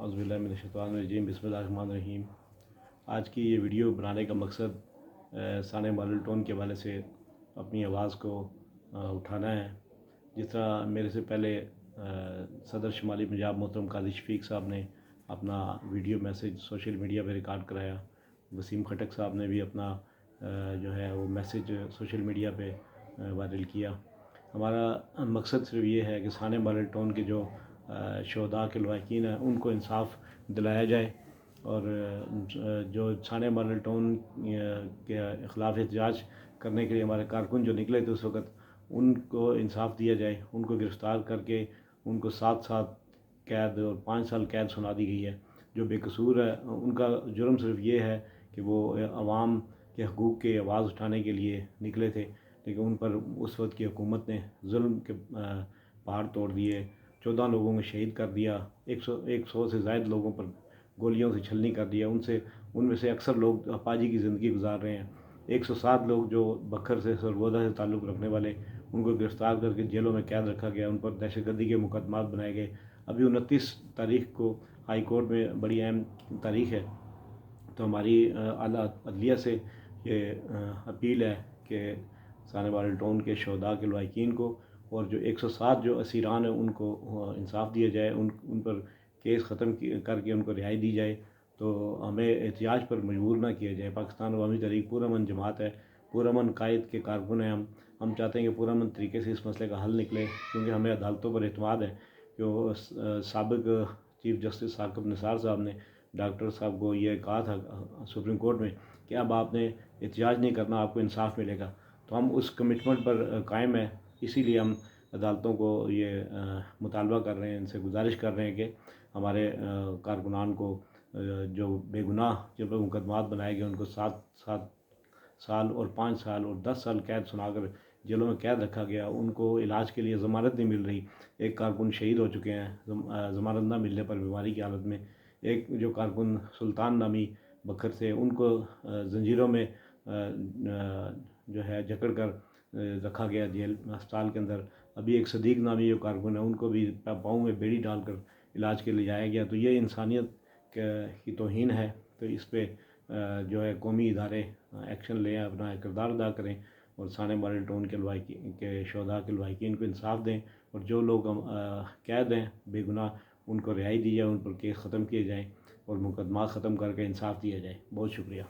اعوذ باللہ من الشیطان الرجیم، بسم اللہ الرحمن الرحیم۔ آج کی یہ ویڈیو بنانے کا مقصد ثانیہ ماڈل ٹون کے حوالے سے اپنی آواز کو اٹھانا ہے۔ جس طرح میرے سے پہلے صدر شمالی پنجاب محترم قاضی شفیق صاحب نے اپنا ویڈیو میسیج سوشل میڈیا پہ ریکارڈ کرایا، وسیم خٹک صاحب نے بھی اپنا جو ہے وہ میسیج سوشل میڈیا پہ وائرل کیا۔ ہمارا مقصد صرف یہ ہے کہ ثانیہ ماڈل ٹون کے جو شہداء کے لواحقین ہیں ان کو انصاف دلایا جائے، اور جو ثانیہ ماڈل ٹون کے خلاف احتجاج کرنے کے لیے ہمارے کارکن جو نکلے تھے اس وقت، ان کو انصاف دیا جائے۔ ان کو گرفتار کر کے ان کو 7 سال قید اور 5 سال قید سنا دی گئی ہے۔ جو بے قصور ہے ان کا جرم صرف یہ ہے کہ وہ عوام کے حقوق کی آواز اٹھانے کے لیے نکلے تھے، لیکن ان پر اس وقت کی حکومت نے ظلم کے پہاڑ توڑ دیے، 14 لوگوں کو شہید کر دیا، 100 سے زائد لوگوں پر گولیوں سے چھلنی کر دیا۔ ان میں سے اکثر لوگ اپاجی کی زندگی گزار رہے ہیں۔ 107 لوگ جو بکھر سے سرگودا سے تعلق رکھنے والے، ان کو گرفتار کر کے جیلوں میں قید رکھا گیا، ان پر دہشت گردی کے مقدمات بنائے گئے۔ ابھی 29 تاریخ کو ہائی کورٹ میں بڑی اہم تاریخ ہے، تو ہماری اعلیٰ عدلیہ سے یہ اپیل ہے کہ ثانیہ ماڈل ٹون کے شہداء کے لواحقین کو اور جو 107 جو اسیران ہیں ان کو انصاف دیا جائے، ان پر کیس ختم کر کے ان کو رہائی دی جائے، تو ہمیں احتجاج پر مجبور نہ کیا جائے۔ پاکستان عوامی تحریک پرامن جماعت ہے، پرامن قائد کے کارکن ہیں ہم چاہتے ہیں کہ پرامن طریقے سے اس مسئلے کا حل نکلے، کیونکہ ہمیں عدالتوں پر اعتماد ہے۔ جو سابق چیف جسٹس ثاقب نثار صاحب نے ڈاکٹر صاحب کو یہ کہا تھا سپریم کورٹ میں کہ اب آپ نے احتجاج نہیں کرنا، آپ کو انصاف ملے گا، تو ہم اس کمٹمنٹ پر قائم ہیں۔ اسی لیے ہم عدالتوں کو یہ مطالبہ کر رہے ہیں، ان سے گزارش کر رہے ہیں کہ ہمارے کارکنان کو جو بے گناہ جن پر مقدمات بنائے گئے ان کو 7 سال اور 5 سال اور 10 سال قید سنا کر جیلوں میں قید رکھا گیا۔ ان کو علاج کے لیے ضمانت نہیں مل رہی، ایک کارکن شہید ہو چکے ہیں ضمانت نہ ملنے پر بیماری کی حالت میں۔ ایک جو کارکن سلطان نامی بکھر سے، ان کو زنجیروں میں جو ہے جکڑ کر رکھا گیا جیل ہسپتال کے اندر۔ ابھی ایک صدیق نامی جو کارکن ہے ان کو بھی پاؤں میں بیڑی ڈال کر علاج کے لیے جایا گیا۔ تو یہ انسانیت کی توہین ہے، تو اس پہ جو ہے قومی ادارے ایکشن لیں، اپنا کردار ادا کریں اور ثانیہ ماڈل ٹون کے شہداء کے لواحقین کو انصاف دیں، اور جو لوگ قید ہیں بے گناہ ان کو رہائی دی جائے، ان پر کیس ختم کیے جائیں اور مقدمات ختم کر کے انصاف دیا جائے۔ بہت شکریہ۔